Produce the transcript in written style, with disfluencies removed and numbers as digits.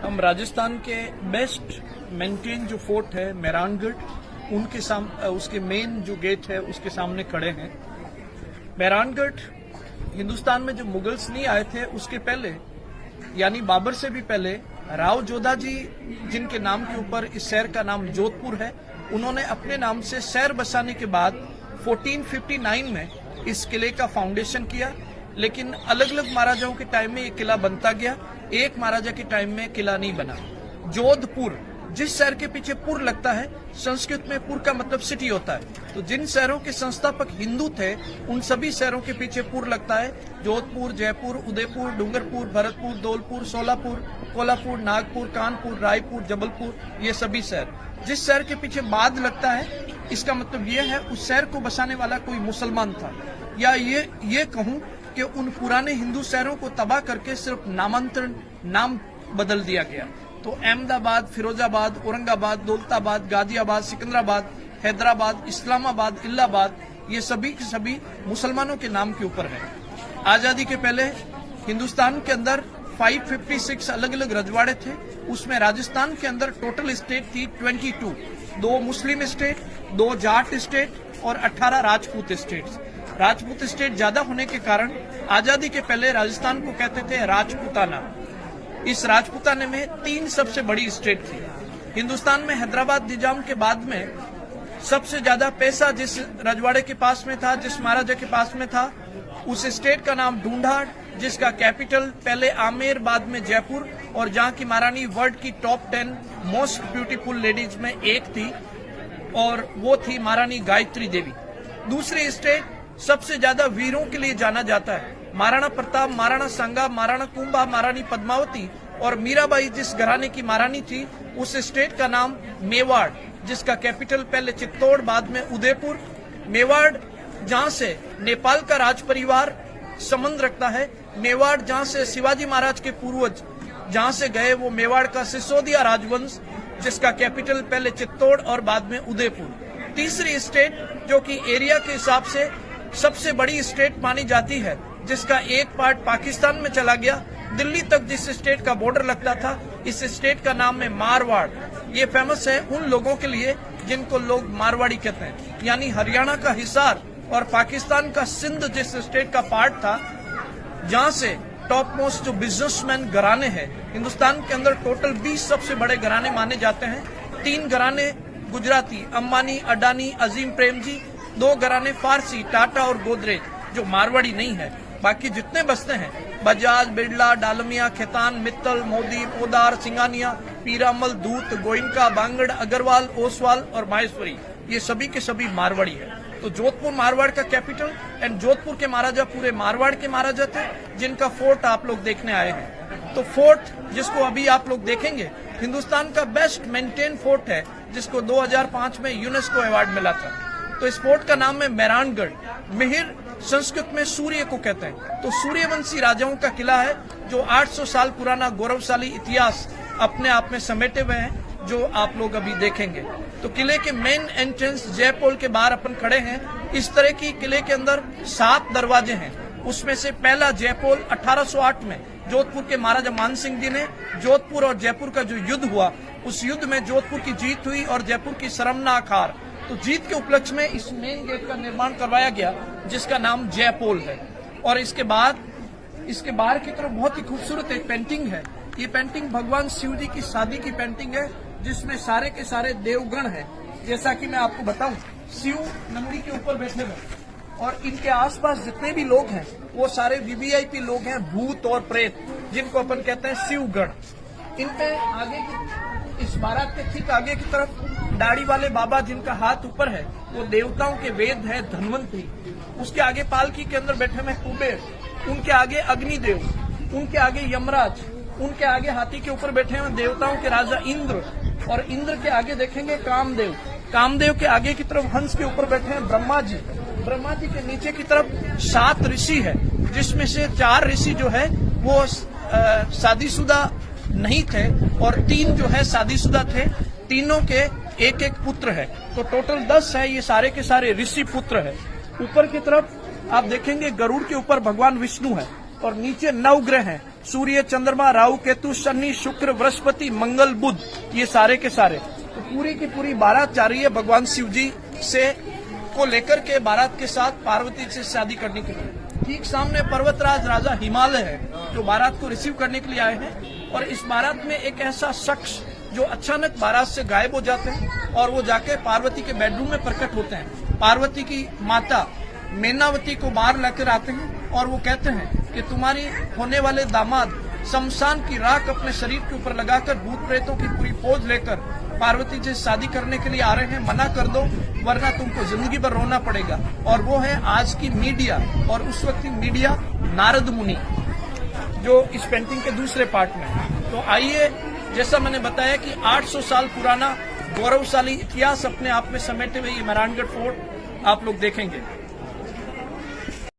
हम राजस्थान के best maintain जो फोर्ट है मेहरानगढ़, उनके उसके मेन जो गेट है उसके सामने खड़े हैं। मेहरानगढ़ हिंदुस्तान में जो मुगल्स नहीं आए थे उसके पहले, यानी बाबर से भी पहले, राव जोधा जी जिनके नाम के ऊपर इस शहर का नाम जोधपुर है, उन्होंने अपने नाम से शहर बसाने के बाद 1459 में इस किले का फाउंडेशन किया। लेकिन अलग अलग महाराजाओं के टाइम में ये किला बनता गया, एक महाराजा के टाइम में किला नहीं बना। जोधपुर, जिस शहर के पीछे पुर लगता है, संस्कृत में पुर का मतलब सिटी होता है, तो जिन शहरों के संस्थापक हिंदू थे उन सभी शहरों के पीछे पुर लगता है। जोधपुर, जयपुर, उदयपुर, डूंगरपुर, भरतपुर, धौलपुर, सोलापुर, कोल्हापुर, नागपुर, कानपुर, रायपुर, जबलपुर, ये सभी शहर। जिस शहर के पीछे बाद लगता है, इसका मतलब ये है उस शहर को बसाने वाला कोई मुसलमान था, या ये कहूं कि उन पुराने हिंदू शहरों को तबाह करके सिर्फ नामांतरण, नाम बदल दिया गया। तो अहमदाबाद, फिरोजाबाद, औरंगाबाद, दौलताबाद, गाजियाबाद, सिकंदराबाद, हैदराबाद, इस्लामाबाद, इलाहाबाद, ये सभी के सभी मुसलमानों के नाम के ऊपर है। आजादी के पहले हिंदुस्तान के अंदर 556 अलग अलग रजवाड़े थे। उसमें राजस्थान के अंदर टोटल स्टेट थी 22, 2 मुस्लिम स्टेट, 2 जाट स्टेट और 18 राजपूत स्टेट्स। राजपूत स्टेट ज्यादा होने के कारण आजादी के पहले राजस्थान को कहते थे राजपूताना। इस राजपूताने में 3 सबसे बड़ी स्टेट थी। हिंदुस्तान में हैदराबाद निजाम के बाद में सबसे ज्यादा पैसा जिस रजवाड़े के पास में था, जिस महाराजा के पास में था, उस स्टेट का नाम ढूंढाड़, जिसका कैपिटल पहले आमेर बाद में जयपुर, और जहां की महारानी वर्ल्ड की टॉप 10 मोस्ट ब्यूटीफुल लेडीज में एक थी, और वो थी महारानी गायत्री देवी। दूसरी स्टेट सबसे ज्यादा वीरों के लिए जाना जाता है, महाराणा प्रताप, महाराणा सांगा, महाराणा कुंभा, महारानी पद्मावती और मीराबाई जिस घराने की महारानी थी, उस स्टेट का नाम मेवाड़, जिसका कैपिटल पहले चित्तौड़ बाद में उदयपुर। मेवाड़ जहां से नेपाल का राज परिवार संबंध रखता है, मेवाड़ जहां से शिवाजी महाराज के पूर्वज जहां से गए, वो मेवाड़ का सिसोदिया राजवंश, जिसका कैपिटल पहले चित्तौड़ और बाद में उदयपुर। तीसरी स्टेट जो कि एरिया के हिसाब से सबसे बड़ी स्टेट मानी जाती है, जिसका एक पार्ट पाकिस्तान में चला गया, दिल्ली तक जिस स्टेट का बॉर्डर लगता था, इस स्टेट का नाम है मारवाड़। ये फेमस है उन लोगों के लिए जिनको लोग मारवाड़ी कहते हैं, यानी हरियाणा का हिसार और पाकिस्तान का सिंध जिस स्टेट का पार्ट था, जहां से टॉप मोस्ट जो बिजनेसमैन घराने हैं हिंदुस्तान के अंदर, टोटल 20 सबसे बड़े घराने माने जाते हैं। 3 घराने गुजराती, अंबानी, अडानी, अजीम प्रेमजी, 2 घराने फारसी, टाटा और गोदरेज, जो मारवाड़ी नहीं है। बाकी जितने बसते हैं, बजाज, बिरला, डालमिया, खेतान, मित्तल, मोदी, पोदार, सिंगानिया, पीरामल, दूत, गोइंका, बांगड़, अग्रवाल, ओसवाल और माहेश्वरी, ये सभी के सभी मारवाड़ी है। तो जोधपुर मारवाड़ का कैपिटल, एंड जोधपुर के महाराजा पूरे मारवाड़ के महाराजा थे, जिनका फोर्ट आप लोग देखने आए हैं। तो फोर्ट जिसको अभी आप लोग देखेंगे, हिंदुस्तान का बेस्ट मेंटेन फोर्ट है, जिसको 2005 में यूनेस्को अवार्ड मिला था। तो इस फोर्ट का नाम है मेहरानगढ़। मिहिर संस्कृत में सूर्य को कहते हैं, तो सूर्यवंशी राजाओं का किला है, जो 800 साल पुराना गौरवशाली इतिहास अपने आप में समेटे हुए हैं, जो आप लोग अभी देखेंगे। तो किले के मेन एंट्रेंस जयपोल के बाहर अपन खड़े हैं। इस तरह की किले के अंदर 7 दरवाजे हैं। उसमें से पहला जयपोल 1808 में जोधपुर के महाराजा मानसिंह जी ने जोधपुर और जयपुर का जो युद्ध हुआ, उस युद्ध में जोधपुर की जीत हुई और जयपुर की शर्मनाक हार, तो जीत के उपलक्ष्य में इस मेन गेट का निर्माण करवाया गया, जिसका नाम जयपोल है। और इसके बाद इसके बाहर की तरफ बहुत ही खूबसूरत एक पेंटिंग है। ये पेंटिंग भगवान शिव जी की शादी की पेंटिंग है, जिसमें सारे के सारे देवगण हैं। जैसा कि मैं आपको बताऊं, शिव नंदी के ऊपर बैठे हुए और इनके आसपास जितने भी लोग हैं वो सारे वीवीआईपी लोग हैं, भूत और प्रेत, जिनको अपन कहते हैं शिवगण। इनके आगे की, इस बारात के ठीक आगे की तरफ दाढ़ी वाले बाबा जिनका हाथ ऊपर है, वो देवताओं के वेद है धन्वंतरी। उसके आगे पालकी के अंदर बैठे हुए कुबेर, उनके आगे अग्निदेव, उनके आगे यमराज, उनके आगे हाथी के ऊपर बैठे हुए देवताओं के राजा इंद्र, और इंद्र के आगे देखेंगे कामदेव। कामदेव के आगे की तरफ हंस के ऊपर बैठे हैं ब्रह्मा जी। ब्रह्मा जी के नीचे की तरफ 7 ऋषि है, जिसमें से 4 ऋषि जो है वो शादीशुदा नहीं थे और 3 जो है शादीशुदा थे। तीनों के एक एक पुत्र है, तो टोटल 10 है। ये सारे के सारे ऋषि पुत्र है। ऊपर की तरफ आप देखेंगे गरुड़ के ऊपर भगवान विष्णु है और नीचे 9 ग्रह हैं, सूर्य, चंद्रमा, राहु, केतु, शनि, शुक्र, बृहस्पति, मंगल, बुध, ये सारे के सारे। तो पूरी की पूरी बारात जा रही है भगवान शिव जी से को लेकर के बारात के साथ पार्वती से शादी करने के लिए। ठीक सामने पर्वतराज राजा हिमालय है जो बारात को रिसीव करने के लिए आए हैं। और इस बारात में एक ऐसा शख्स जो अचानक बारात से गायब हो जाते हैं और वो जाके पार्वती के बेडरूम में प्रकट होते हैं। पार्वती की माता मेनावती को बाहर लेकर आते हैं और वो कहते हैं कि तुम्हारी होने वाले दामाद शमशान की राख अपने शरीर के ऊपर लगाकर भूत प्रेतों की पूरी फौज लेकर पार्वती से शादी करने के लिए आ रहे हैं, मना कर दो वरना तुमको जिंदगी भर रोना पड़ेगा। और वो है आज की मीडिया, और उस वक्त की मीडिया नारद मुनि जो इस पेंटिंग के दूसरे पार्ट में है। तो आइए, जैसा मैंने बताया कि 800 साल पुराना गौरवशाली इतिहास अपने आप में समेटे हुए ये मेहरानगढ़ फोर्ट आप लोग देखेंगे।